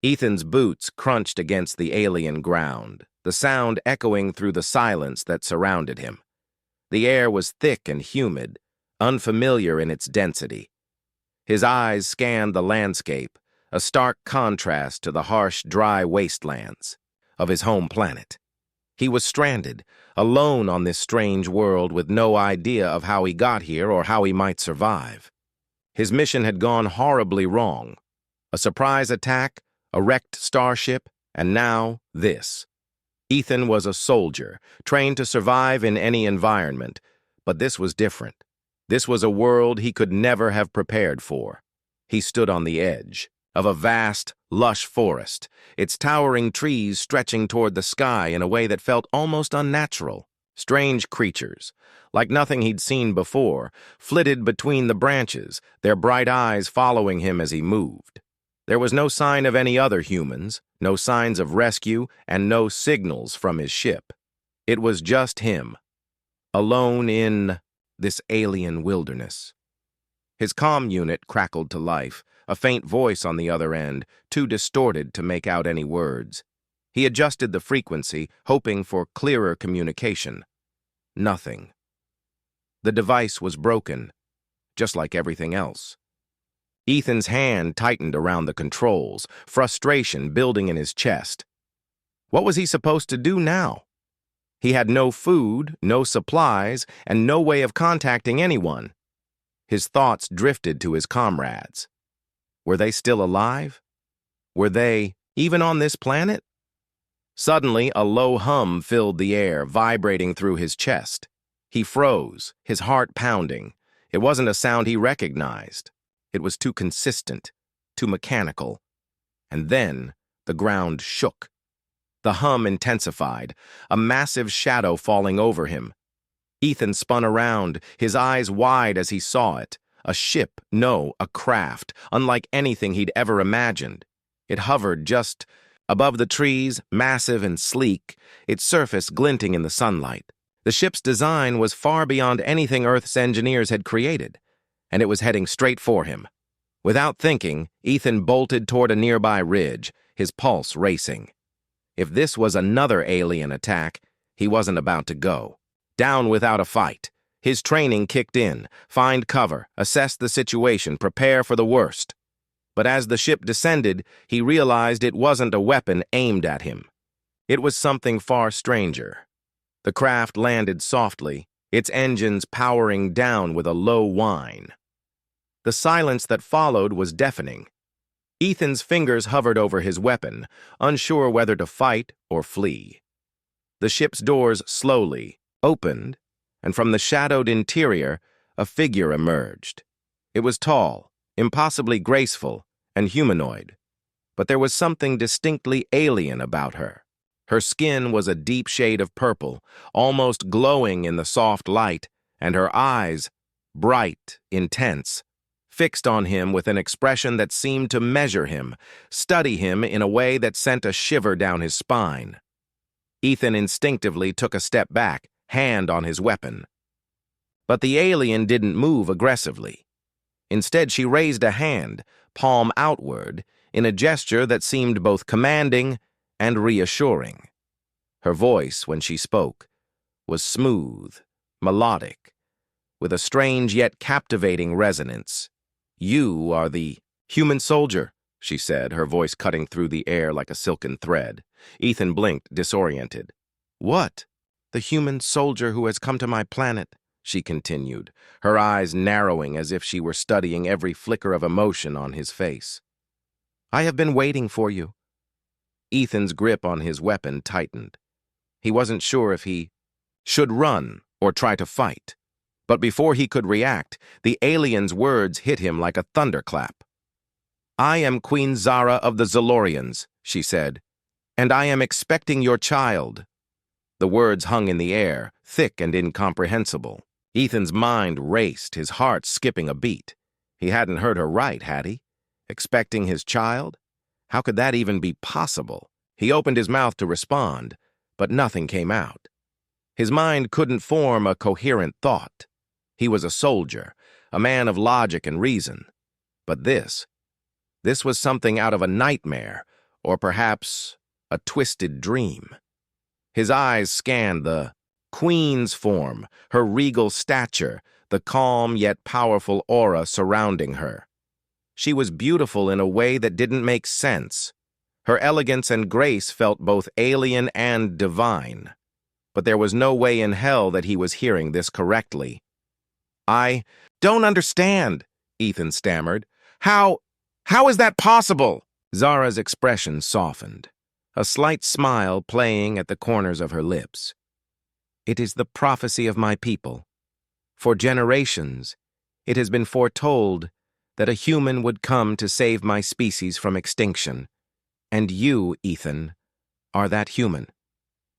Ethan's boots crunched against the alien ground, the sound echoing through the silence that surrounded him. The air was thick and humid, unfamiliar in its density. His eyes scanned the landscape, a stark contrast to the harsh, dry wastelands of his home planet. He was stranded, alone on this strange world with no idea of how he got here or how he might survive. His mission had gone horribly wrong. A surprise attack, a wrecked starship, and now this. Ethan was a soldier, trained to survive in any environment, but this was different. This was a world he could never have prepared for. He stood on the edge of a vast, lush forest, its towering trees stretching toward the sky in a way that felt almost unnatural. Strange creatures, like nothing he'd seen before, flitted between the branches, their bright eyes following him as he moved. There was no sign of any other humans, no signs of rescue, and no signals from his ship. It was just him, alone in this alien wilderness. His comm unit crackled to life, a faint voice on the other end, too distorted to make out any words. He adjusted the frequency, hoping for clearer communication. Nothing. The device was broken, just like everything else. Ethan's hand tightened around the controls, frustration building in his chest. What was he supposed to do now? He had no food, no supplies, and no way of contacting anyone. His thoughts drifted to his comrades. Were they still alive? Were they even on this planet? Suddenly, a low hum filled the air, vibrating through his chest. He froze, his heart pounding. It wasn't a sound he recognized. It was too consistent, too mechanical. And then the ground shook. The hum intensified, a massive shadow falling over him. Ethan spun around, his eyes wide as he saw it. A ship, no, a craft, unlike anything he'd ever imagined. It hovered just above the trees, massive and sleek, its surface glinting in the sunlight. The ship's design was far beyond anything Earth's engineers had created, and it was heading straight for him. Without thinking, Ethan bolted toward a nearby ridge, his pulse racing. If this was another alien attack, he wasn't about to go. Down without a fight. His training kicked in, find cover, assess the situation, prepare for the worst. But as the ship descended, he realized it wasn't a weapon aimed at him. It was something far stranger. The craft landed softly, its engines powering down with a low whine. The silence that followed was deafening. Ethan's fingers hovered over his weapon, unsure whether to fight or flee. The ship's doors slowly opened, and from the shadowed interior, a figure emerged. It was tall, impossibly graceful, and humanoid, but there was something distinctly alien about her. Her skin was a deep shade of purple, almost glowing in the soft light, and her eyes, bright, intense, fixed on him with an expression that seemed to measure him, study him in a way that sent a shiver down his spine. Ethan instinctively took a step back, hand on his weapon. But the alien didn't move aggressively. Instead, she raised a hand, palm outward, in a gesture that seemed both commanding and reassuring. Her voice, when she spoke, was smooth, melodic, with a strange yet captivating resonance. "You are the human soldier," she said, her voice cutting through the air like a silken thread. Ethan blinked, disoriented. "What?" "The human soldier who has come to my planet," she continued, her eyes narrowing as if she were studying every flicker of emotion on his face. "I have been waiting for you." Ethan's grip on his weapon tightened. He wasn't sure if he should run or try to fight. But before he could react, the alien's words hit him like a thunderclap. "I am Queen Zara of the Zalorians," she said, "and I am expecting your child." The words hung in the air, thick and incomprehensible. Ethan's mind raced, his heart skipping a beat. He hadn't heard her right, had he? Expecting his child? How could that even be possible? He opened his mouth to respond, but nothing came out. His mind couldn't form a coherent thought. He was a soldier, a man of logic and reason. But this was something out of a nightmare, or perhaps a twisted dream. His eyes scanned the queen's form, her regal stature, the calm yet powerful aura surrounding her. She was beautiful in a way that didn't make sense. Her elegance and grace felt both alien and divine. But there was no way in hell that he was hearing this correctly. "I don't understand," Ethan stammered. How is that possible?" Zara's expression softened, a slight smile playing at the corners of her lips. "It is the prophecy of my people. For generations, it has been foretold that a human would come to save my species from extinction. And you, Ethan, are that human."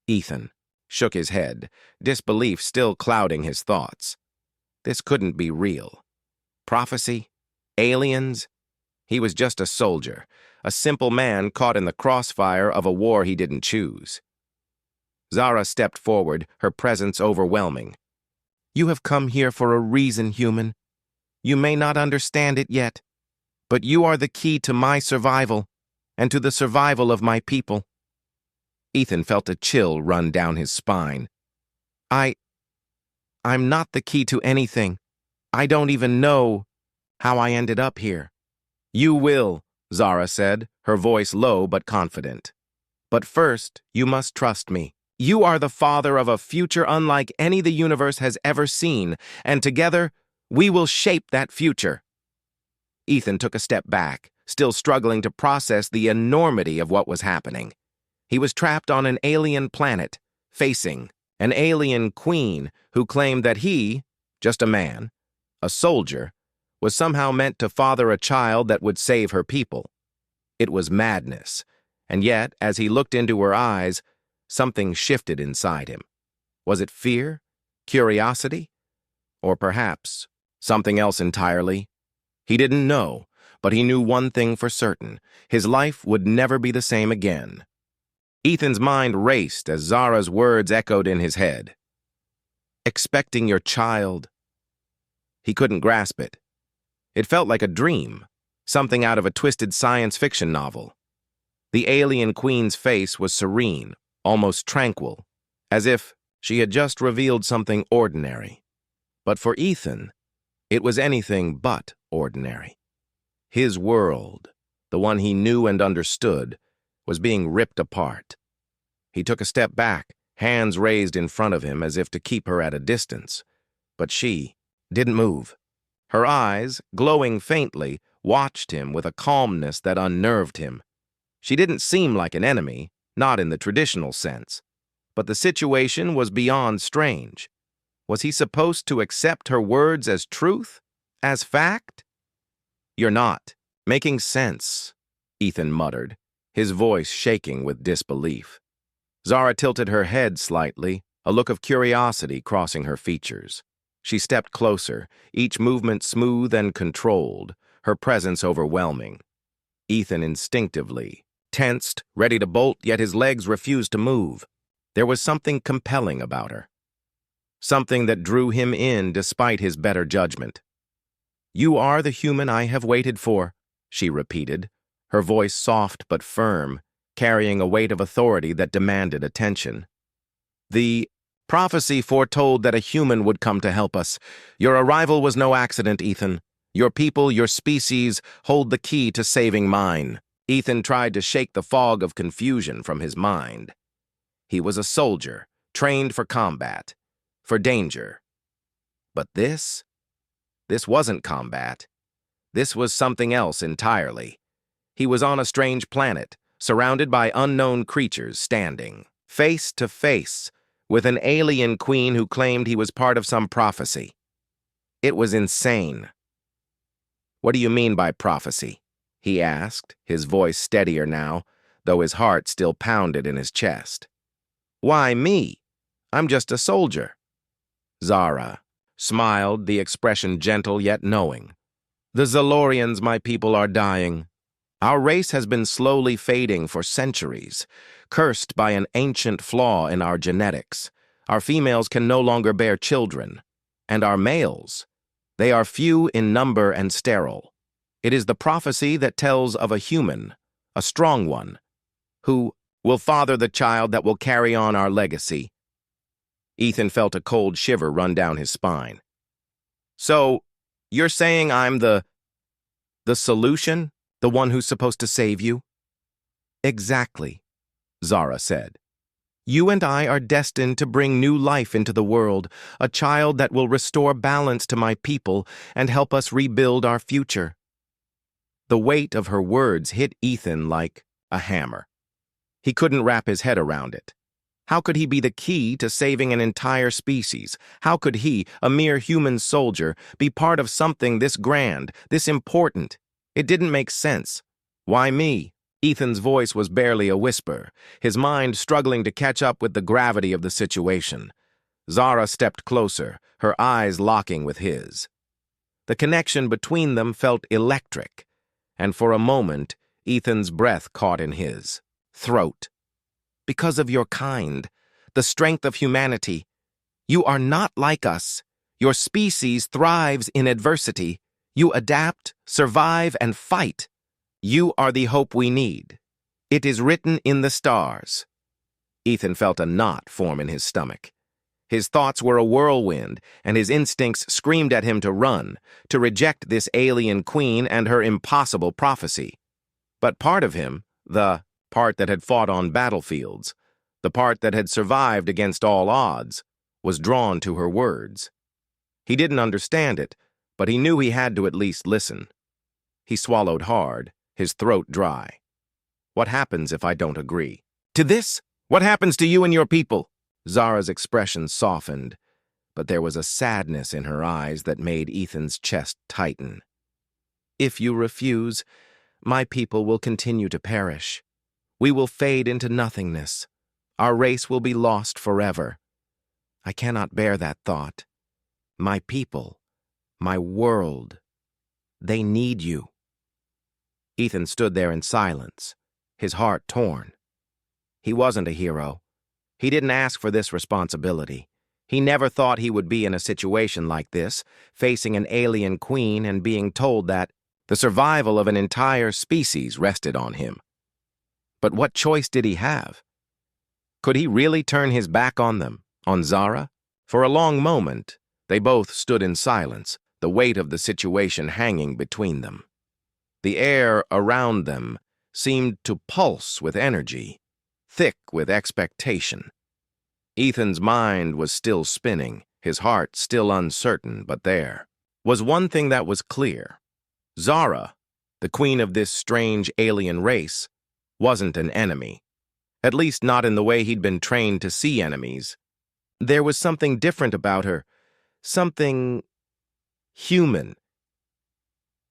Ethan shook his head, disbelief still clouding his thoughts. This couldn't be real. Prophecy? Aliens? He was just a soldier, a simple man caught in the crossfire of a war he didn't choose. Zara stepped forward, her presence overwhelming. "You have come here for a reason, human. You may not understand it yet, but you are the key to my survival and to the survival of my people." Ethan felt a chill run down his spine. I'm not the key to anything. I don't even know how I ended up here." "You will," Zara said, her voice low but confident. "But first, you must trust me. You are the father of a future unlike any the universe has ever seen, and together, we will shape that future." Ethan took a step back, still struggling to process the enormity of what was happening. He was trapped on an alien planet, facing an alien queen who claimed that he, just a man, a soldier, was somehow meant to father a child that would save her people. It was madness, and yet, as he looked into her eyes, something shifted inside him. Was it fear? Curiosity? Or perhaps something else entirely? He didn't know, but he knew one thing for certain. His life would never be the same again. Ethan's mind raced as Zara's words echoed in his head. "Expecting your child." He couldn't grasp it. It felt like a dream, something out of a twisted science fiction novel. The alien queen's face was serene, almost tranquil, as if she had just revealed something ordinary. But for Ethan, it was anything but ordinary. His world, the one he knew and understood, was being ripped apart. He took a step back, hands raised in front of him as if to keep her at a distance. But she didn't move. Her eyes, glowing faintly, watched him with a calmness that unnerved him. She didn't seem like an enemy, not in the traditional sense. But the situation was beyond strange. Was he supposed to accept her words as truth? As fact? "You're not making sense," Ethan muttered, his voice shaking with disbelief. Zara tilted her head slightly, a look of curiosity crossing her features. She stepped closer, each movement smooth and controlled, her presence overwhelming. Ethan instinctively tensed, ready to bolt, yet his legs refused to move. There was something compelling about her. Something that drew him in despite his better judgment. "You are the human I have waited for," she repeated, her voice soft but firm, carrying a weight of authority that demanded attention. "The prophecy foretold that a human would come to help us. Your arrival was no accident, Ethan. Your people, your species, hold the key to saving mine." Ethan tried to shake the fog of confusion from his mind. He was a soldier, trained for combat, for danger. But this wasn't combat. This was something else entirely. He was on a strange planet, surrounded by unknown creatures, standing face to face with an alien queen who claimed he was part of some prophecy. It was insane. "What do you mean by prophecy?" he asked, his voice steadier now, though his heart still pounded in his chest. "Why me? I'm just a soldier." Zara smiled, the expression gentle yet knowing. "The Zalorians, my people, are dying. Our race has been slowly fading for centuries, cursed by an ancient flaw in our genetics. Our females can no longer bear children. And our males, they are few in number and sterile. It is the prophecy that tells of a human, a strong one, who will father the child that will carry on our legacy. Ethan felt a cold shiver run down his spine. So, you're saying I'm the solution? The one who's supposed to save you? Exactly, Zara said. You and I are destined to bring new life into the world, a child that will restore balance to my people and help us rebuild our future. The weight of her words hit Ethan like a hammer. He couldn't wrap his head around it. How could he be the key to saving an entire species? How could he, a mere human soldier, be part of something this grand, this important? It didn't make sense. Why me? Ethan's voice was barely a whisper, his mind struggling to catch up with the gravity of the situation. Zara stepped closer, her eyes locking with his. The connection between them felt electric, and for a moment, Ethan's breath caught in his throat. Because of your kind, the strength of humanity. You are not like us. Your species thrives in adversity. You adapt, survive, and fight. You are the hope we need. It is written in the stars. Ethan felt a knot form in his stomach. His thoughts were a whirlwind, and his instincts screamed at him to run, to reject this alien queen and her impossible prophecy. But part of him, the part that had fought on battlefields, the part that had survived against all odds, was drawn to her words. He didn't understand it, but he knew he had to at least listen. He swallowed hard, his throat dry. What happens if I don't agree? To this? What happens to you and your people? Zara's expression softened, but there was a sadness in her eyes that made Ethan's chest tighten. If you refuse, my people will continue to perish. We will fade into nothingness. Our race will be lost forever. I cannot bear that thought. My people, my world, they need you. Ethan stood there in silence, his heart torn. He wasn't a hero. He didn't ask for this responsibility. He never thought he would be in a situation like this, facing an alien queen and being told that the survival of an entire species rested on him. But what choice did he have? Could he really turn his back on them, on Zara? For a long moment, they both stood in silence, the weight of the situation hanging between them. The air around them seemed to pulse with energy, thick with expectation. Ethan's mind was still spinning, his heart still uncertain, but there was one thing that was clear. Zara, the queen of this strange alien race, wasn't an enemy. At least not in the way he'd been trained to see enemies. There was something different about her, something human.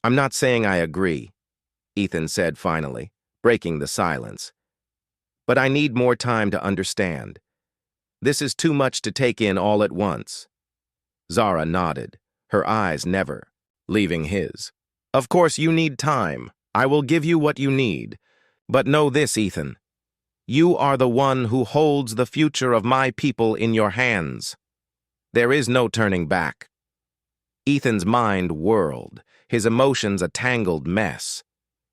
I'm not saying I agree, Ethan said finally, breaking the silence. But I need more time to understand. This is too much to take in all at once. Zara nodded, her eyes never leaving his. Of course you need time. I will give you what you need. But know this, Ethan. You are the one who holds the future of my people in your hands. There is no turning back. Ethan's mind whirled, his emotions a tangled mess.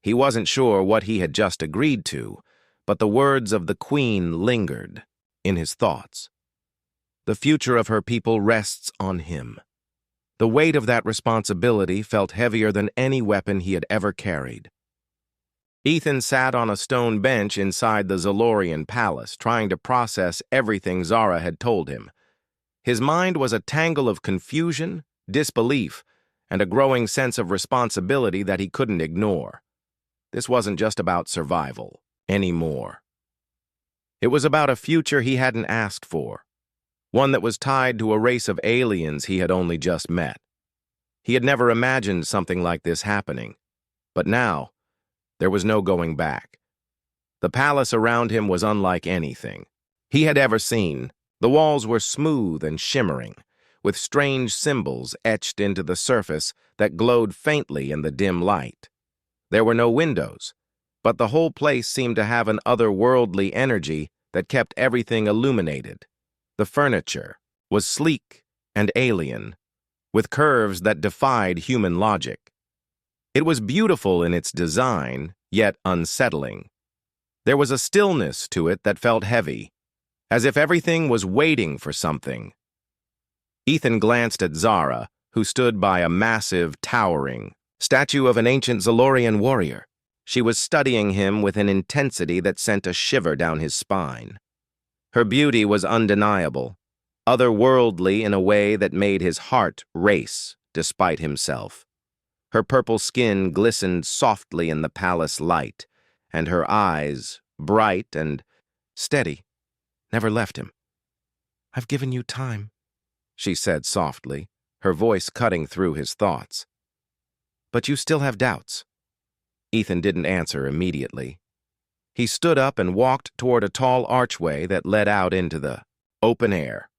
He wasn't sure what he had just agreed to, but the words of the queen lingered in his thoughts. The future of her people rests on him. The weight of that responsibility felt heavier than any weapon he had ever carried. Ethan sat on a stone bench inside the Zalorian palace, trying to process everything Zara had told him. His mind was a tangle of confusion, disbelief, and a growing sense of responsibility that he couldn't ignore. This wasn't just about survival anymore. It was about a future he hadn't asked for, one that was tied to a race of aliens he had only just met. He had never imagined something like this happening, but now there was no going back. The palace around him was unlike anything he had ever seen. The walls were smooth and shimmering, with strange symbols etched into the surface that glowed faintly in the dim light. There were no windows, but the whole place seemed to have an otherworldly energy that kept everything illuminated. The furniture was sleek and alien, with curves that defied human logic. It was beautiful in its design, yet unsettling. There was a stillness to it that felt heavy, as if everything was waiting for something. Ethan glanced at Zara, who stood by a massive, towering statue of an ancient Zalorian warrior. She was studying him with an intensity that sent a shiver down his spine. Her beauty was undeniable, otherworldly in a way that made his heart race despite himself. Her purple skin glistened softly in the palace light, and her eyes, bright and steady, never left him. "I've given you time," she said softly, her voice cutting through his thoughts. "But you still have doubts." Ethan didn't answer immediately. He stood up and walked toward a tall archway that led out into the open air.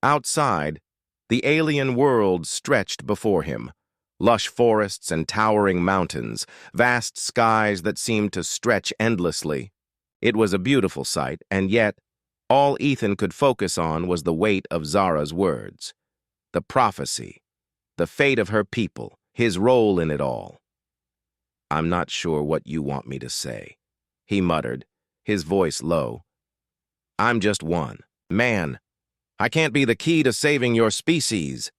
Outside, the alien world stretched before him. Lush forests and towering mountains, vast skies that seemed to stretch endlessly. It was a beautiful sight, and yet, all Ethan could focus on was the weight of Zara's words. The prophecy, the fate of her people, his role in it all. "I'm not sure what you want me to say," he muttered, his voice low. "I'm just one man. I can't be the key to saving your species."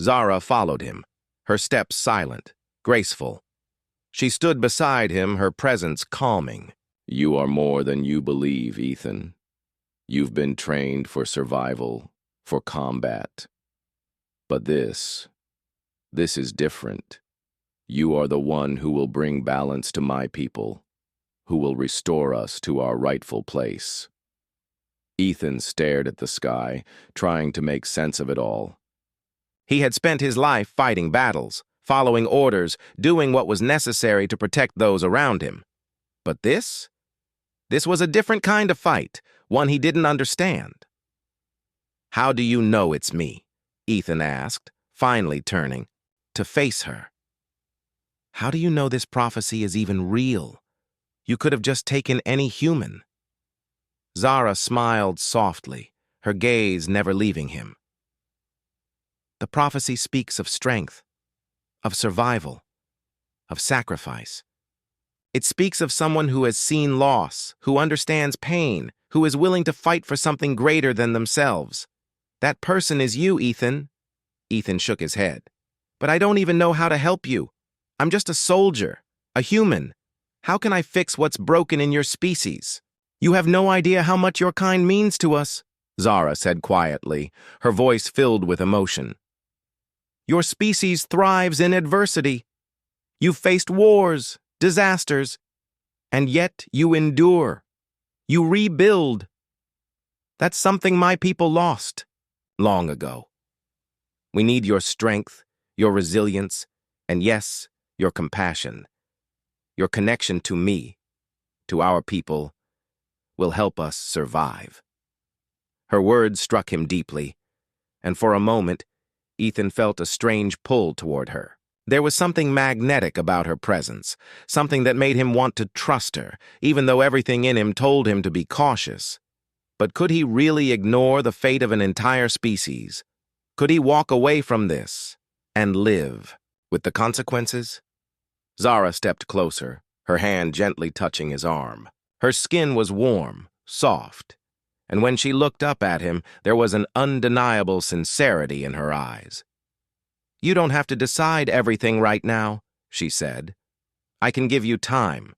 Zara followed him, her steps silent, graceful. She stood beside him, her presence calming. "You are more than you believe, Ethan. You've been trained for survival, for combat. But this is different. You are the one who will bring balance to my people, who will restore us to our rightful place." Ethan stared at the sky, trying to make sense of it all. He had spent his life fighting battles, following orders, doing what was necessary to protect those around him. But this was a different kind of fight, one he didn't understand. "How do you know it's me?" Ethan asked, finally turning to face her. "How do you know this prophecy is even real? You could have just taken any human." Zara smiled softly, her gaze never leaving him. "The prophecy speaks of strength, of survival, of sacrifice. It speaks of someone who has seen loss, who understands pain, who is willing to fight for something greater than themselves. That person is you, Ethan." Ethan shook his head. "But I don't even know how to help you. I'm just a soldier, a human. How can I fix what's broken in your species? You have no idea how much your kind means to us," Zara said quietly, her voice filled with emotion. "Your species thrives in adversity. You've faced wars, disasters, and yet you endure. You rebuild. That's something my people lost long ago. We need your strength, your resilience, and yes, your compassion. Your connection to me, to our people, will help us survive." Her words struck him deeply, and for a moment, Ethan felt a strange pull toward her. There was something magnetic about her presence, something that made him want to trust her, even though everything in him told him to be cautious. But could he really ignore the fate of an entire species? Could he walk away from this and live with the consequences? Zara stepped closer, her hand gently touching his arm. Her skin was warm, soft, and when she looked up at him, there was an undeniable sincerity in her eyes. "You don't have to decide everything right now," she said. "I can give you time.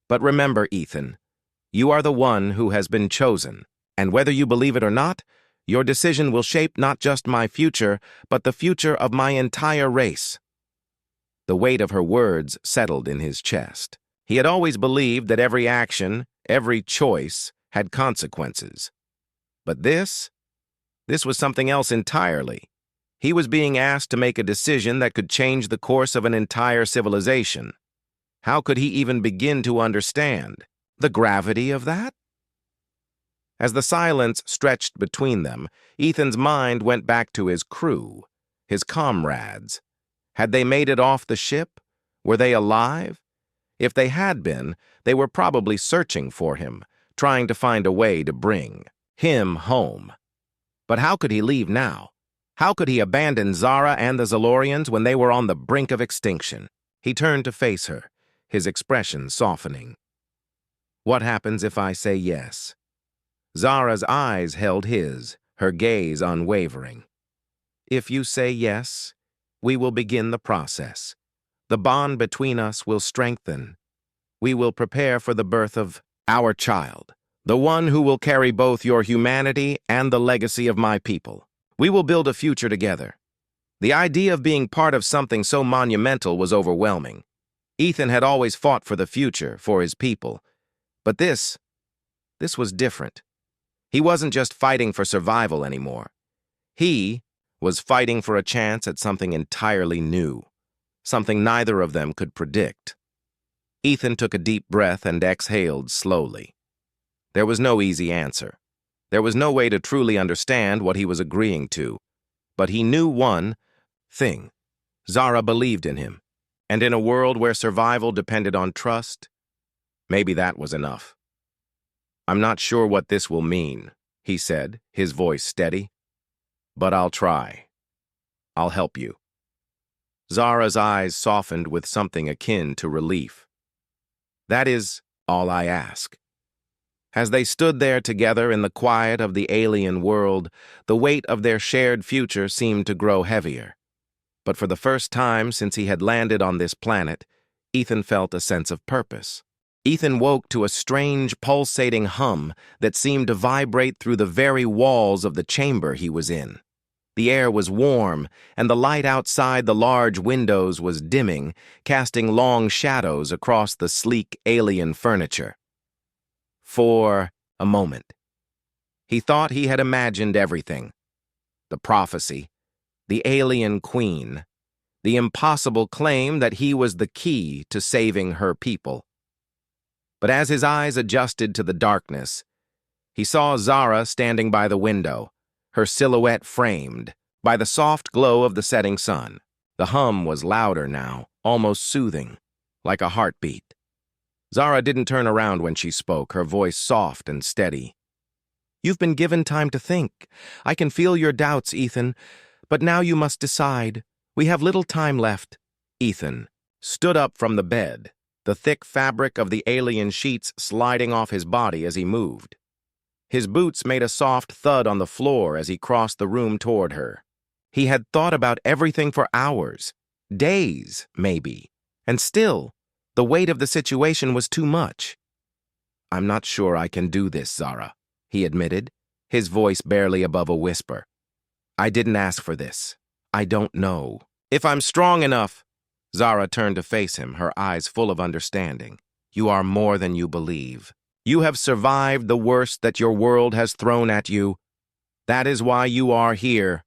But remember, Ethan, you are the one who has been chosen, and whether you believe it or not, your decision will shape not just my future, but the future of my entire race." The weight of her words settled in his chest. He had always believed that every action, every choice, had consequences. But this was something else entirely. He was being asked to make a decision that could change the course of an entire civilization. How could he even begin to understand the gravity of that? As the silence stretched between them, Ethan's mind went back to his crew, his comrades. Had they made it off the ship? Were they alive? If they had been, they were probably searching for him, trying to find a way to bring him home. But how could he leave now? How could he abandon Zara and the Zalorians when they were on the brink of extinction? He turned to face her, his expression softening. What happens if I say yes? Zara's eyes held his, her gaze unwavering. If you say yes, we will begin the process. The bond between us will strengthen. We will prepare for the birth of our child, the one who will carry both your humanity and the legacy of my people. We will build a future together. The idea of being part of something so monumental was overwhelming. Ethan had always fought for the future, for his people. But this was different. He wasn't just fighting for survival anymore. He was fighting for a chance at something entirely new, something neither of them could predict. Ethan took a deep breath and exhaled slowly. There was no easy answer. There was no way to truly understand what he was agreeing to. But he knew one thing. Zara believed in him. And in a world where survival depended on trust, maybe that was enough. I'm not sure what this will mean, he said, his voice steady. But I'll try. I'll help you. Zara's eyes softened with something akin to relief. That is all I ask. As they stood there together in the quiet of the alien world, the weight of their shared future seemed to grow heavier. But for the first time since he had landed on this planet, Ethan felt a sense of purpose. Ethan woke to a strange, pulsating hum that seemed to vibrate through the very walls of the chamber he was in. The air was warm, and the light outside the large windows was dimming, casting long shadows across the sleek alien furniture. For a moment, he thought he had imagined everything. The prophecy, the alien queen, the impossible claim that he was the key to saving her people. But as his eyes adjusted to the darkness, he saw Zara standing by the window, her silhouette framed by the soft glow of the setting sun. The hum was louder now, almost soothing, like a heartbeat. Zara didn't turn around when she spoke, her voice soft and steady. You've been given time to think. I can feel your doubts, Ethan. But now you must decide. We have little time left. Ethan stood up from the bed, the thick fabric of the alien sheets sliding off his body as he moved. His boots made a soft thud on the floor as he crossed the room toward her. He had thought about everything for hours, days, maybe, and still, the weight of the situation was too much. I'm not sure I can do this, Zara, he admitted, his voice barely above a whisper. I didn't ask for this. I don't know. If I'm strong enough, Zara turned to face him, her eyes full of understanding. You are more than you believe. You have survived the worst that your world has thrown at you. That is why you are here.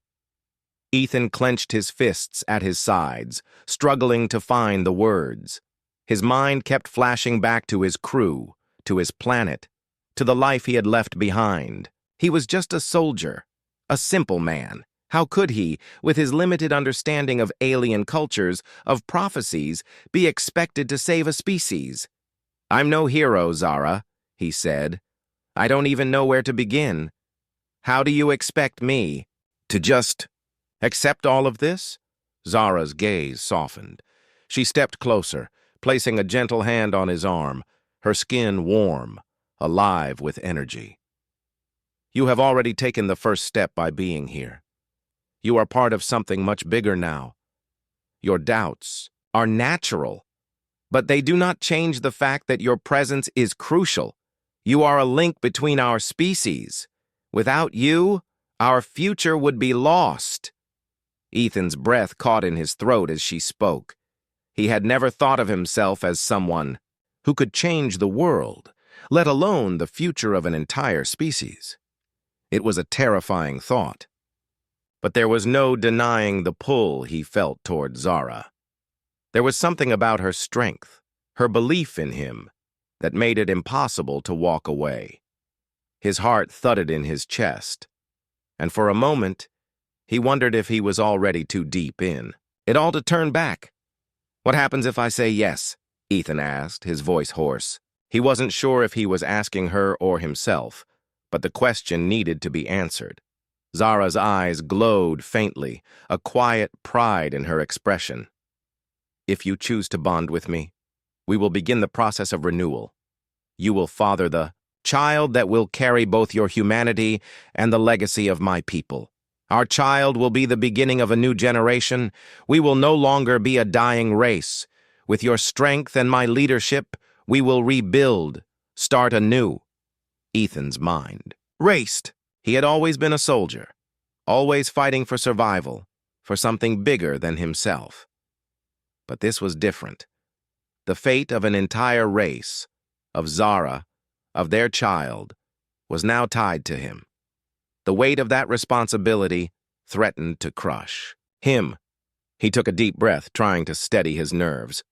Ethan clenched his fists at his sides, struggling to find the words. His mind kept flashing back to his crew, to his planet, to the life he had left behind. He was just a soldier. A simple man. How could he, with his limited understanding of alien cultures, of prophecies, be expected to save a species? I'm no hero, Zara, he said. I don't even know where to begin. How do you expect me to just accept all of this? Zara's gaze softened. She stepped closer, placing a gentle hand on his arm, her skin warm, alive with energy. You have already taken the first step by being here. You are part of something much bigger now. Your doubts are natural, but they do not change the fact that your presence is crucial. You are a link between our species. Without you, our future would be lost. Ethan's breath caught in his throat as she spoke. He had never thought of himself as someone who could change the world, let alone the future of an entire species. It was a terrifying thought. But there was no denying the pull he felt toward Zara. There was something about her strength, her belief in him, that made it impossible to walk away. His heart thudded in his chest, and for a moment, he wondered if he was already too deep in. It all to turn back. What happens if I say yes? Ethan asked, his voice hoarse. He wasn't sure if he was asking her or himself, but the question needed to be answered. Zara's eyes glowed faintly, a quiet pride in her expression. If you choose to bond with me, we will begin the process of renewal. You will father the child that will carry both your humanity and the legacy of my people. Our child will be the beginning of a new generation. We will no longer be a dying race. With your strength and my leadership, we will rebuild, start anew. Ethan's mind raced. He had always been a soldier, always fighting for survival, for something bigger than himself. But this was different. The fate of an entire race, of Zara, of their child, was now tied to him. The weight of that responsibility threatened to crush him. He took a deep breath, trying to steady his nerves.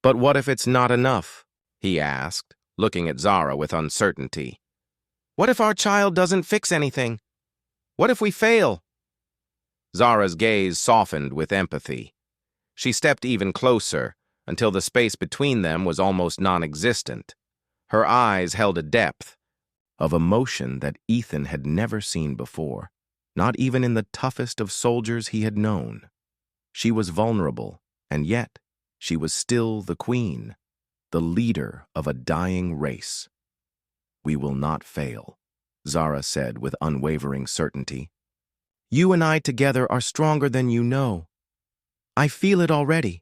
But what if it's not enough? He asked, looking at Zara with uncertainty. What if our child doesn't fix anything? What if we fail? Zara's gaze softened with empathy. She stepped even closer, until the space between them was almost non-existent. Her eyes held a depth of emotion that Ethan had never seen before, not even in the toughest of soldiers he had known. She was vulnerable, and yet she was still the queen, the leader of a dying race. We will not fail, Zara said with unwavering certainty. You and I together are stronger than you know. I feel it already.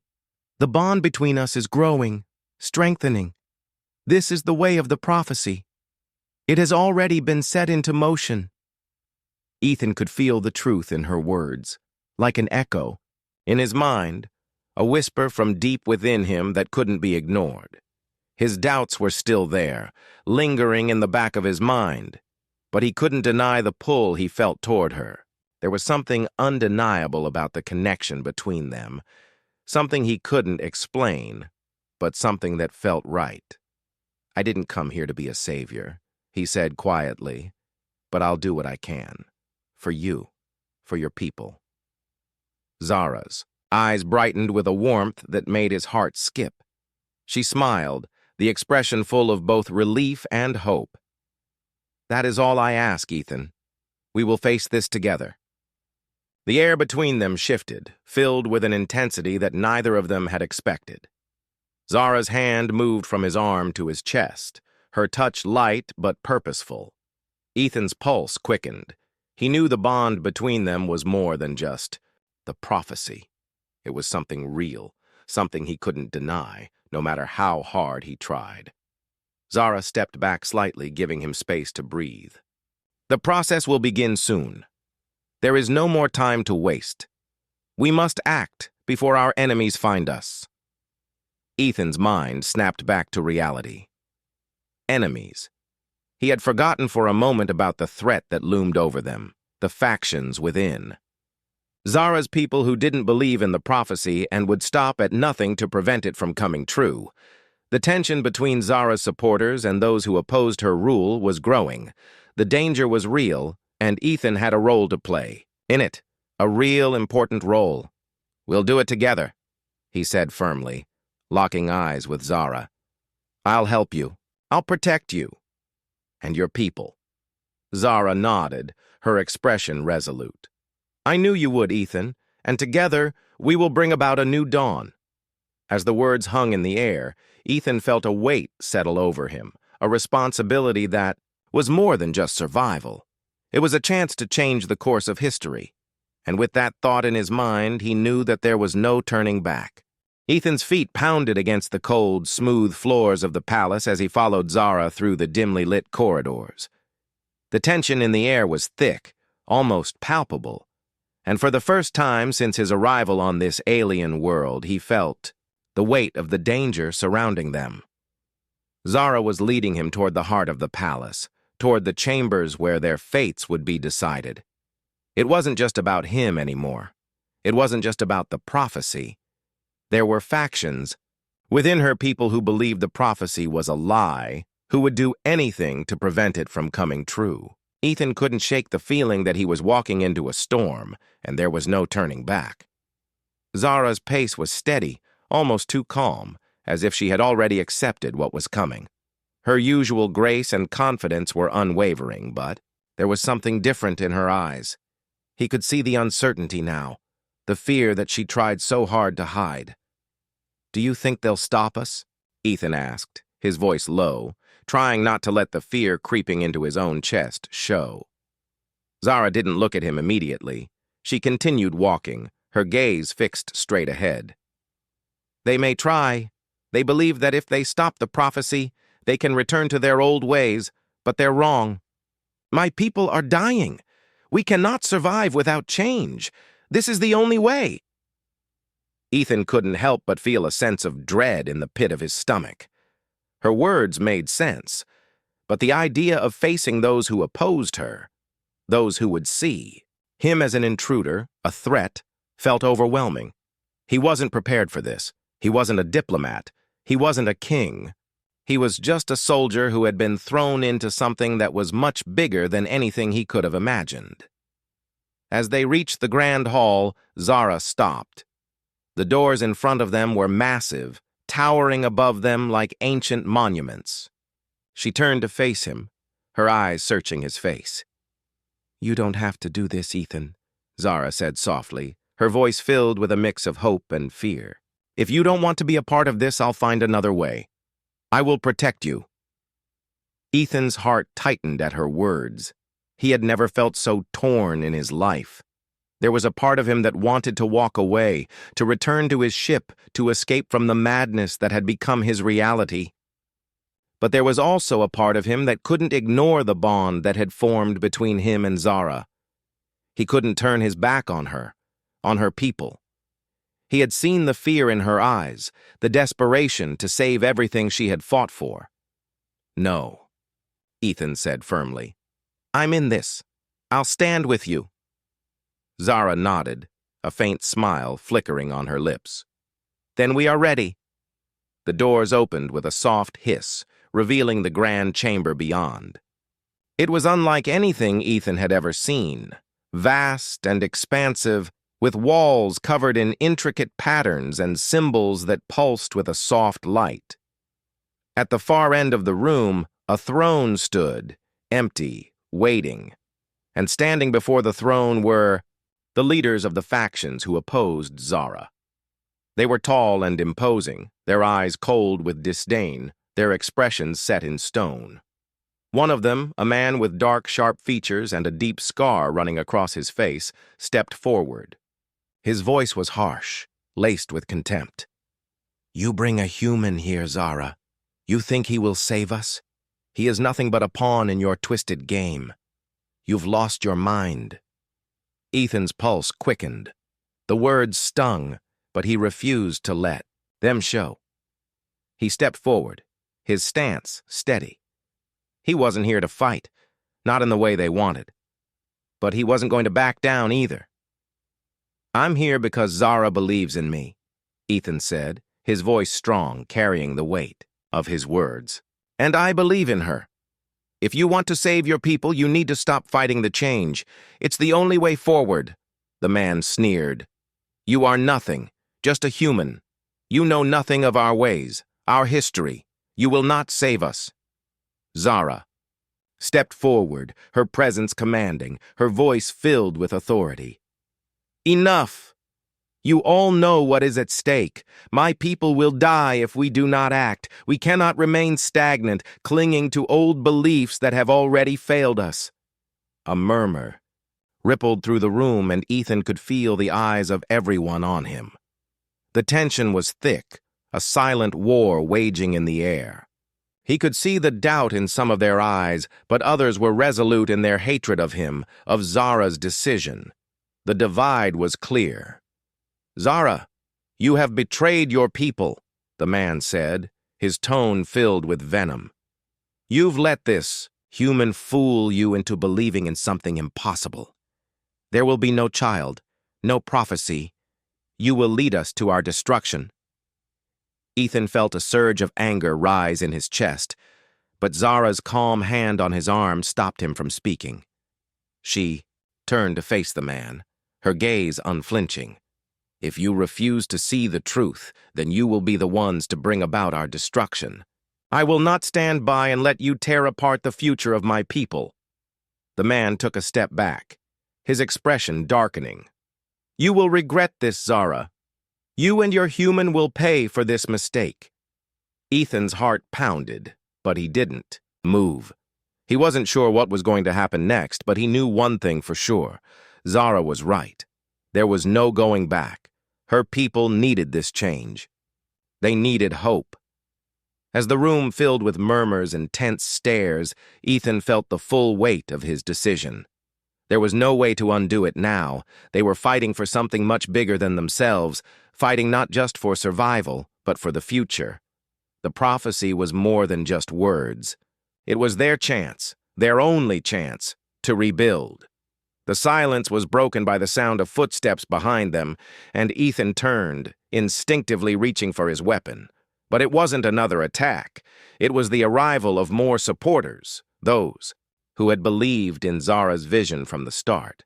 The bond between us is growing, strengthening. This is the way of the prophecy. It has already been set into motion. Ethan could feel the truth in her words, like an echo. In his mind, a whisper from deep within him that couldn't be ignored. His doubts were still there, lingering in the back of his mind, but he couldn't deny the pull he felt toward her. There was something undeniable about the connection between them, something he couldn't explain, but something that felt right. I didn't come here to be a savior, he said quietly, but I'll do what I can. For you, for your people. Zara's eyes brightened with a warmth that made his heart skip. She smiled, the expression full of both relief and hope. That is all I ask, Ethan. We will face this together. The air between them shifted, filled with an intensity that neither of them had expected. Zara's hand moved from his arm to his chest, her touch light but purposeful. Ethan's pulse quickened. He knew the bond between them was more than just the prophecy. It was something real, something he couldn't deny, no matter how hard he tried. Zara stepped back slightly, giving him space to breathe. The process will begin soon. There is no more time to waste. We must act before our enemies find us. Ethan's mind snapped back to reality. Enemies. He had forgotten for a moment about the threat that loomed over them, the factions within. Zara's people who didn't believe in the prophecy and would stop at nothing to prevent it from coming true. The tension between Zara's supporters and those who opposed her rule was growing. The danger was real, and Ethan had a role to play. In it, a real important role. We'll do it together, he said firmly, locking eyes with Zara. I'll help you. I'll protect you. And your people. Zara nodded, her expression resolute. I knew you would, Ethan, and together we will bring about a new dawn. As the words hung in the air, Ethan felt a weight settle over him, a responsibility that was more than just survival. It was a chance to change the course of history, and with that thought in his mind, he knew that there was no turning back. Ethan's feet pounded against the cold, smooth floors of the palace as he followed Zara through the dimly lit corridors. The tension in the air was thick, almost palpable, and for the first time since his arrival on this alien world, he felt the weight of the danger surrounding them. Zara was leading him toward the heart of the palace, toward the chambers where their fates would be decided. It wasn't just about him anymore. It wasn't just about the prophecy. There were factions within her, people who believed the prophecy was a lie, who would do anything to prevent it from coming true. Ethan couldn't shake the feeling that he was walking into a storm, and there was no turning back. Zara's pace was steady, almost too calm, as if she had already accepted what was coming. Her usual grace and confidence were unwavering, but there was something different in her eyes. He could see the uncertainty now, the fear that she tried so hard to hide. Do you think they'll stop us? Ethan asked, his voice low, trying not to let the fear creeping into his own chest show. Zara didn't look at him immediately. She continued walking, her gaze fixed straight ahead. They may try. They believe that if they stop the prophecy, they can return to their old ways, but they're wrong. My people are dying. We cannot survive without change. This is the only way. Ethan couldn't help but feel a sense of dread in the pit of his stomach. Her words made sense, but the idea of facing those who opposed her, those who would see him as an intruder, a threat, felt overwhelming. He wasn't prepared for this. He wasn't a diplomat. He wasn't a king. He was just a soldier who had been thrown into something that was much bigger than anything he could have imagined. As they reached the grand hall, Zara stopped. The doors in front of them were massive, towering above them like ancient monuments. She turned to face him, her eyes searching his face. "You don't have to do this, Ethan," Zara said softly, her voice filled with a mix of hope and fear. "If you don't want to be a part of this, I'll find another way. I will protect you." Ethan's heart tightened at her words. He had never felt so torn in his life. There was a part of him that wanted to walk away, to return to his ship, to escape from the madness that had become his reality. But there was also a part of him that couldn't ignore the bond that had formed between him and Zara. He couldn't turn his back on her people. He had seen the fear in her eyes, the desperation to save everything she had fought for. "No," Ethan said firmly. "I'm in this. I'll stand with you." Zara nodded, a faint smile flickering on her lips. "Then we are ready." The doors opened with a soft hiss, revealing the grand chamber beyond. It was unlike anything Ethan had ever seen, vast and expansive, with walls covered in intricate patterns and symbols that pulsed with a soft light. At the far end of the room, a throne stood, empty, waiting, and standing before the throne were the leaders of the factions who opposed Zara. They were tall and imposing, their eyes cold with disdain, their expressions set in stone. One of them, a man with dark, sharp features and a deep scar running across his face, stepped forward. His voice was harsh, laced with contempt. "You bring a human here, Zara. You think he will save us? He is nothing but a pawn in your twisted game. You've lost your mind." Ethan's pulse quickened. The words stung, but he refused to let them show. He stepped forward, his stance steady. He wasn't here to fight, not in the way they wanted. But he wasn't going to back down either. "I'm here because Zara believes in me," Ethan said, his voice strong, carrying the weight of his words. "And I believe in her. If you want to save your people, you need to stop fighting the change. It's the only way forward," the man sneered. "You are nothing, just a human. You know nothing of our ways, our history. You will not save us." Zara stepped forward, her presence commanding, her voice filled with authority. "Enough! You all know what is at stake. My people will die if we do not act. We cannot remain stagnant, clinging to old beliefs that have already failed us." A murmur rippled through the room, and Ethan could feel the eyes of everyone on him. The tension was thick, a silent war waging in the air. He could see the doubt in some of their eyes, but others were resolute in their hatred of him, of Zara's decision. The divide was clear. "Zara, you have betrayed your people," the man said, his tone filled with venom. "You've let this human fool you into believing in something impossible. There will be no child, no prophecy. You will lead us to our destruction." Ethan felt a surge of anger rise in his chest, but Zara's calm hand on his arm stopped him from speaking. She turned to face the man, her gaze unflinching. "If you refuse to see the truth, then you will be the ones to bring about our destruction. I will not stand by and let you tear apart the future of my people." The man took a step back, his expression darkening. "You will regret this, Zara. You and your human will pay for this mistake." Ethan's heart pounded. But he didn't move. He wasn't sure what was going to happen next, but he knew one thing for sure. Zara was right. There was no going back. Her people needed this change. They needed hope. As the room filled with murmurs and tense stares, Ethan felt the full weight of his decision. There was no way to undo it now. They were fighting for something much bigger than themselves, fighting not just for survival, but for the future. The prophecy was more than just words. It was their chance, their only chance, to rebuild. The silence was broken by the sound of footsteps behind them, and Ethan turned, instinctively reaching for his weapon. But it wasn't another attack. It was the arrival of more supporters, those who had believed in Zara's vision from the start.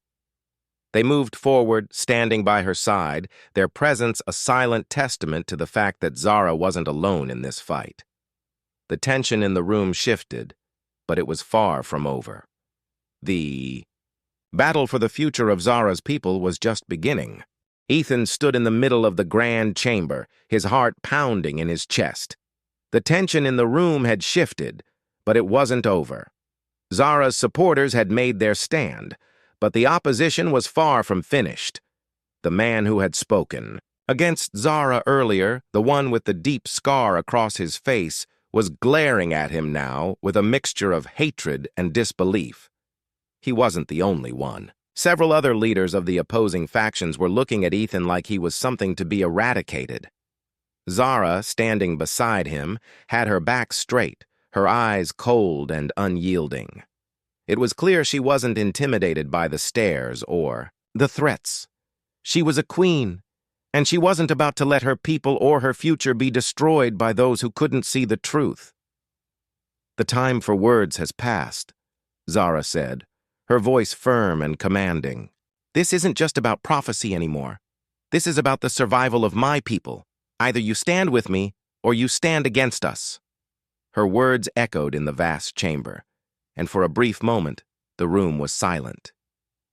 They moved forward, standing by her side, their presence a silent testament to the fact that Zara wasn't alone in this fight. The tension in the room shifted, but it was far from over. The battle for the future of Zara's people was just beginning. Ethan stood in the middle of the grand chamber, his heart pounding in his chest. The tension in the room had shifted, but it wasn't over. Zara's supporters had made their stand, but the opposition was far from finished. The man who had spoken against Zara earlier, the one with the deep scar across his face, was glaring at him now with a mixture of hatred and disbelief. He wasn't the only one. Several other leaders of the opposing factions were looking at Ethan like he was something to be eradicated. Zara, standing beside him, had her back straight, her eyes cold and unyielding. It was clear she wasn't intimidated by the stares or the threats. She was a queen, and she wasn't about to let her people or her future be destroyed by those who couldn't see the truth. "The time for words has passed," Zara said, her voice firm and commanding. "This isn't just about prophecy anymore. This is about the survival of my people. Either you stand with me, or you stand against us." Her words echoed in the vast chamber, and for a brief moment, the room was silent.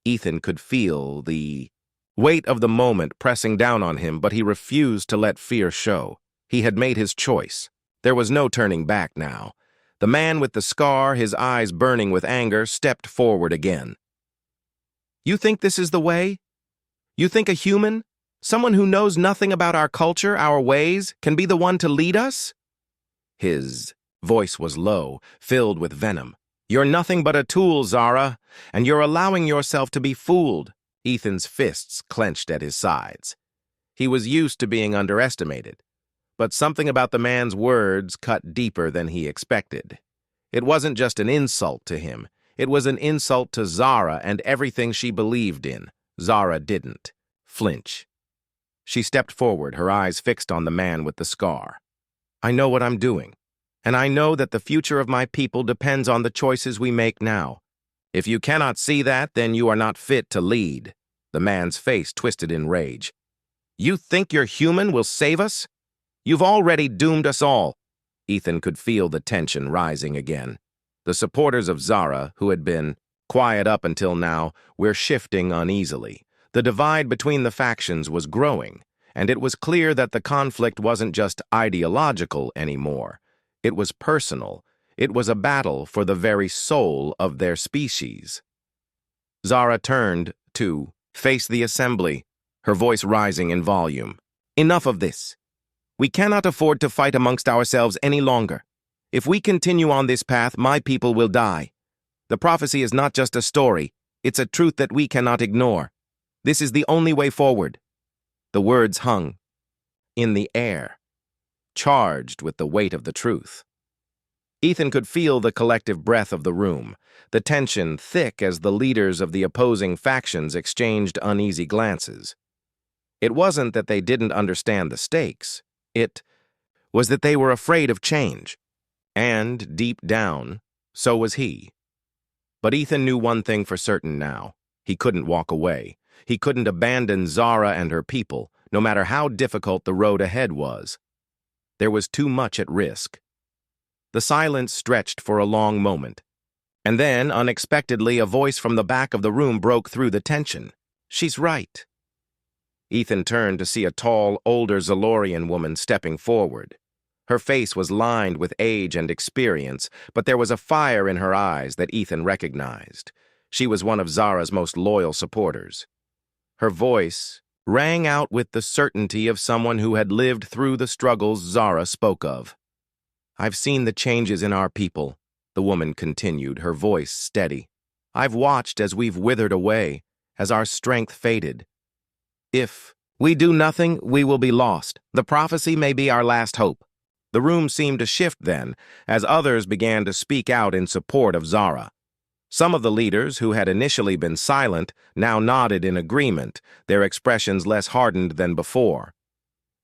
Ethan could feel the weight of the moment pressing down on him, but he refused to let fear show. He had made his choice. There was no turning back now. The man with the scar, his eyes burning with anger, stepped forward again. "You think this is the way? You think a human, someone who knows nothing about our culture, our ways, can be the one to lead us?" His voice was low, filled with venom. "You're nothing but a tool, Zara, and you're allowing yourself to be fooled." Ethan's fists clenched at his sides. He was used to being underestimated, but something about the man's words cut deeper than he expected. It wasn't just an insult to him. It was an insult to Zara and everything she believed in. Zara didn't flinch. She stepped forward, her eyes fixed on the man with the scar. "I know what I'm doing, and I know that the future of my people depends on the choices we make now. If you cannot see that, then you are not fit to lead." The man's face twisted in rage. "You think your human will save us? You've already doomed us all." Ethan could feel the tension rising again. The supporters of Zara, who had been quiet up until now, were shifting uneasily. The divide between the factions was growing, and it was clear that the conflict wasn't just ideological anymore. It was personal. It was a battle for the very soul of their species. Zara turned to face the assembly, her voice rising in volume. "Enough of this. We cannot afford to fight amongst ourselves any longer. If we continue on this path, my people will die. The prophecy is not just a story. It's a truth that we cannot ignore. This is the only way forward." The words hung in the air, charged with the weight of the truth. Ethan could feel the collective breath of the room, the tension thick as the leaders of the opposing factions exchanged uneasy glances. It wasn't that they didn't understand the stakes. It was that they were afraid of change. And, deep down, so was he. But Ethan knew one thing for certain now. He couldn't walk away. He couldn't abandon Zara and her people, no matter how difficult the road ahead was. There was too much at risk. The silence stretched for a long moment, and then, unexpectedly, a voice from the back of the room broke through the tension. "She's right." Ethan turned to see a tall, older Zalorian woman stepping forward. Her face was lined with age and experience, but there was a fire in her eyes that Ethan recognized. She was one of Zara's most loyal supporters. Her voice rang out with the certainty of someone who had lived through the struggles Zara spoke of. "I've seen the changes in our people," the woman continued, her voice steady. "I've watched as we've withered away, as our strength faded. If we do nothing, we will be lost. The prophecy may be our last hope." The room seemed to shift then, as others began to speak out in support of Zara. Some of the leaders, who had initially been silent, now nodded in agreement, their expressions less hardened than before.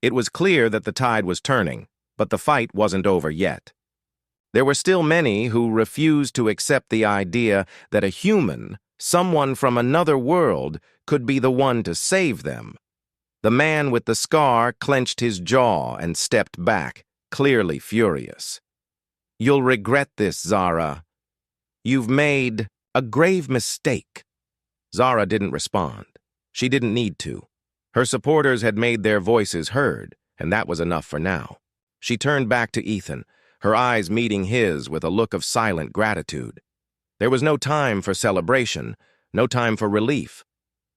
It was clear that the tide was turning, but the fight wasn't over yet. There were still many who refused to accept the idea that a human, someone from another world, could be the one to save them. The man with the scar clenched his jaw and stepped back, clearly furious. "You'll regret this, Zara. You've made a grave mistake." Zara didn't respond. She didn't need to. Her supporters had made their voices heard, and that was enough for now. She turned back to Ethan, her eyes meeting his with a look of silent gratitude. There was no time for celebration, no time for relief.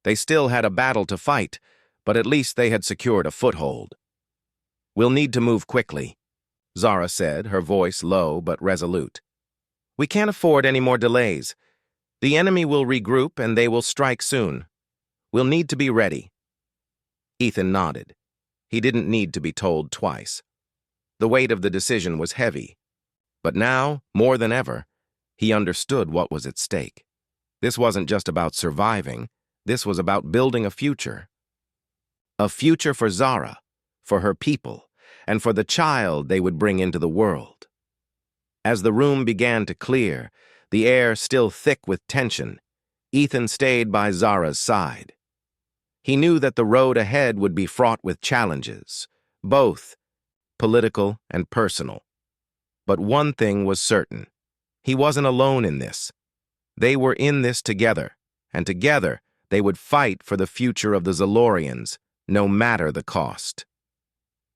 They still had a battle to fight, but at least they had secured a foothold. "We'll need to move quickly," Zara said, her voice low but resolute. "We can't afford any more delays. The enemy will regroup and they will strike soon. We'll need to be ready." Ethan nodded. He didn't need to be told twice. The weight of the decision was heavy. But now, more than ever, he understood what was at stake. This wasn't just about surviving. This was about building a future. A future for Zara, for her people, and for the child they would bring into the world. As the room began to clear, the air still thick with tension, Ethan stayed by Zara's side. He knew that the road ahead would be fraught with challenges, both political and personal. But one thing was certain. He wasn't alone in this. They were in this together, and together they would fight for the future of the Zalorians, no matter the cost.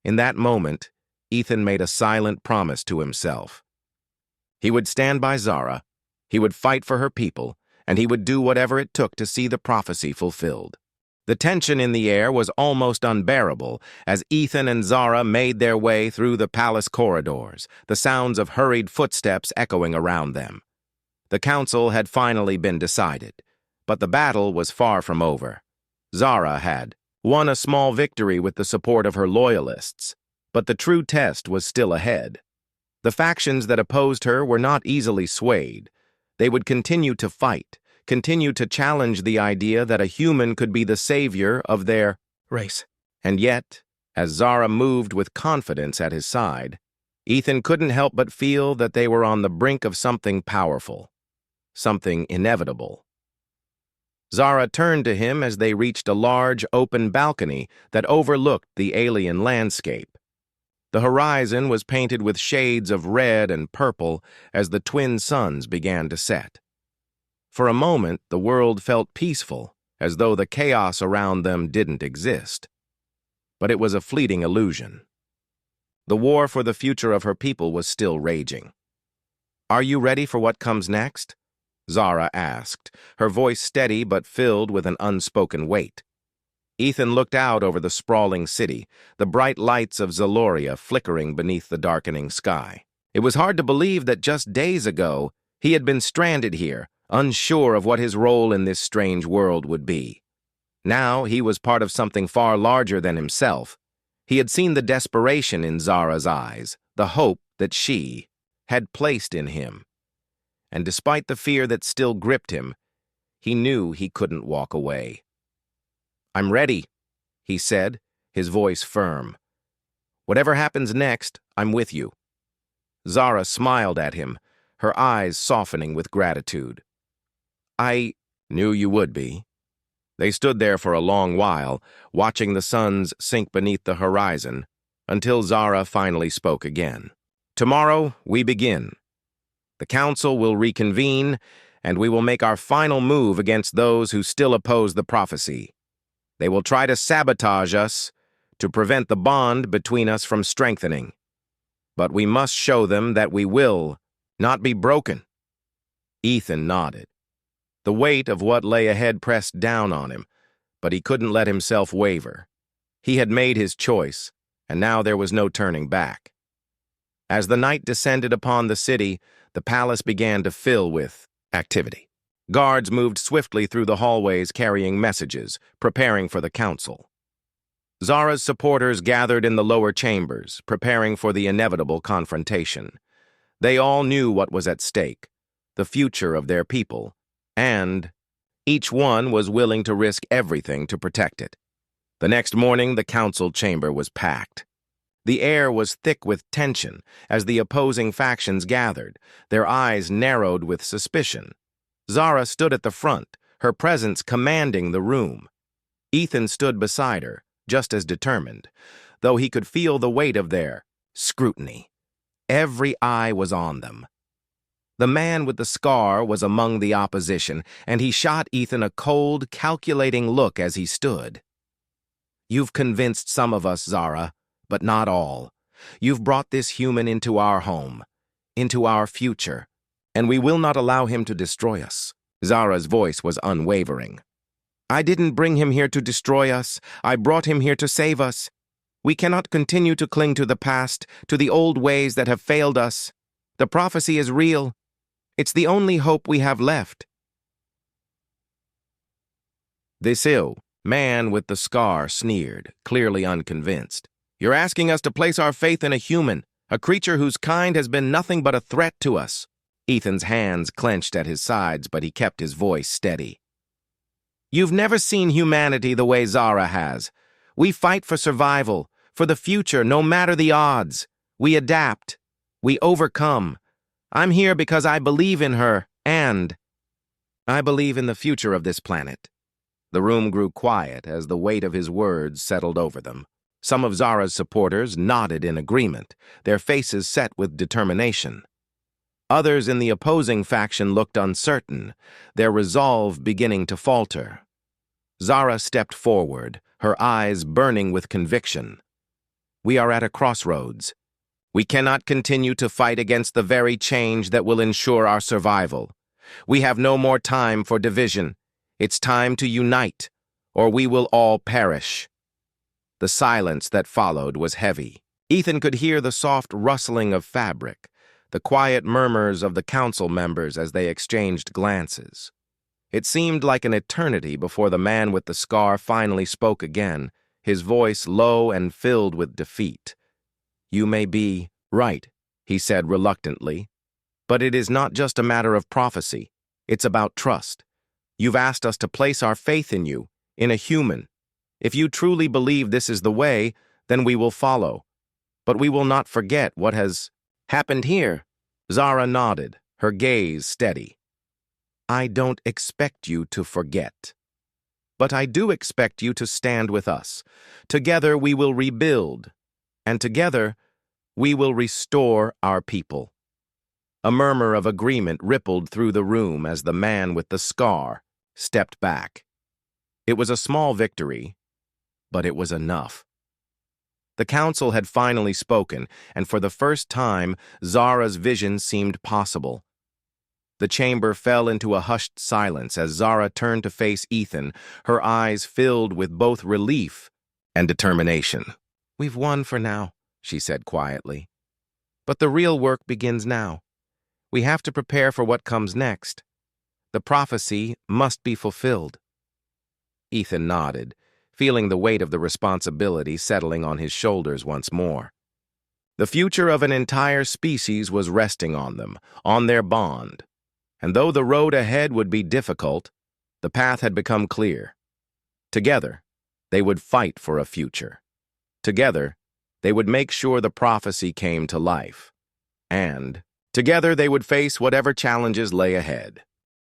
In that moment, Ethan made a silent promise to himself. He would stand by Zara, he would fight for her people, and he would do whatever it took to see the prophecy fulfilled. The tension in the air was almost unbearable as Ethan and Zara made their way through the palace corridors, the sounds of hurried footsteps echoing around them. The council had finally been decided, but the battle was far from over. Zara had won a small victory with the support of her loyalists, but the true test was still ahead. The factions that opposed her were not easily swayed. They would continue to fight, continue to challenge the idea that a human could be the savior of their race. And yet, as Zara moved with confidence at his side, Ethan couldn't help but feel that they were on the brink of something powerful, something inevitable. Zara turned to him as they reached a large, open balcony that overlooked the alien landscape. The horizon was painted with shades of red and purple as the twin suns began to set. For a moment, the world felt peaceful, as though the chaos around them didn't exist. But it was a fleeting illusion. The war for the future of her people was still raging. "Are you ready for what comes next?" Zara asked, her voice steady but filled with an unspoken weight. Ethan looked out over the sprawling city, the bright lights of Zaloria flickering beneath the darkening sky. It was hard to believe that just days ago he had been stranded here, unsure of what his role in this strange world would be. Now he was part of something far larger than himself. He had seen the desperation in Zara's eyes, the hope that she had placed in him. And despite the fear that still gripped him, he knew he couldn't walk away. "I'm ready," he said, his voice firm. "Whatever happens next, I'm with you." Zara smiled at him, her eyes softening with gratitude. "I knew you would be." They stood there for a long while, watching the suns sink beneath the horizon, until Zara finally spoke again. "Tomorrow, we begin. The council will reconvene, and we will make our final move against those who still oppose the prophecy. They will try to sabotage us, to prevent the bond between us from strengthening. But we must show them that we will not be broken. Ethan nodded. The weight of what lay ahead pressed down on him, but he couldn't let himself waver. He had made his choice, and now there was no turning back. As the night descended upon the city, the palace began to fill with activity. Guards moved swiftly through the hallways carrying messages, preparing for the council. Zara's supporters gathered in the lower chambers, preparing for the inevitable confrontation. They all knew what was at stake, the future of their people, and each one was willing to risk everything to protect it. The next morning, the council chamber was packed. The air was thick with tension as the opposing factions gathered, their eyes narrowed with suspicion. Zara stood at the front, her presence commanding the room. Ethan stood beside her, just as determined, though he could feel the weight of their scrutiny. Every eye was on them. The man with the scar was among the opposition, and he shot Ethan a cold, calculating look as he stood. "You've convinced some of us, Zara, but not all. You've brought this human into our home, into our future, and we will not allow him to destroy us." Zara's voice was unwavering. "I didn't bring him here to destroy us. I brought him here to save us. We cannot continue to cling to the past, to the old ways that have failed us. The prophecy is real. It's the only hope we have left." This ill man with the scar sneered, clearly unconvinced. "You're asking us to place our faith in a human, a creature whose kind has been nothing but a threat to us." Ethan's hands clenched at his sides, but he kept his voice steady. "You've never seen humanity the way Zara has. We fight for survival, for the future, no matter the odds. We adapt. We overcome. I'm here because I believe in her, and I believe in the future of this planet." The room grew quiet as the weight of his words settled over them. Some of Zara's supporters nodded in agreement, their faces set with determination. Others in the opposing faction looked uncertain, their resolve beginning to falter. Zara stepped forward, her eyes burning with conviction. "We are at a crossroads. We cannot continue to fight against the very change that will ensure our survival. We have no more time for division. It's time to unite, or we will all perish." The silence that followed was heavy. Ethan could hear the soft rustling of fabric, the quiet murmurs of the council members as they exchanged glances. It seemed like an eternity before the man with the scar finally spoke again, his voice low and filled with defeat. "You may be right," he said reluctantly, "but it is not just a matter of prophecy. It's about trust. You've asked us to place our faith in you, in a human. If you truly believe this is the way, then we will follow. But we will not forget what has happened here." Zara nodded, her gaze steady. "I don't expect you to forget. But I do expect you to stand with us. Together we will rebuild, and together we will restore our people." A murmur of agreement rippled through the room as the man with the scar stepped back. It was a small victory, but it was enough. The council had finally spoken, and for the first time, Zara's vision seemed possible. The chamber fell into a hushed silence as Zara turned to face Ethan, her eyes filled with both relief and determination. "We've won for now," she said quietly. "But the real work begins now. We have to prepare for what comes next. The prophecy must be fulfilled." Ethan nodded, feeling the weight of the responsibility settling on his shoulders once more. The future of an entire species was resting on them, on their bond. And though the road ahead would be difficult, the path had become clear. Together, they would fight for a future. Together, they would make sure the prophecy came to life. And together they would face whatever challenges lay ahead.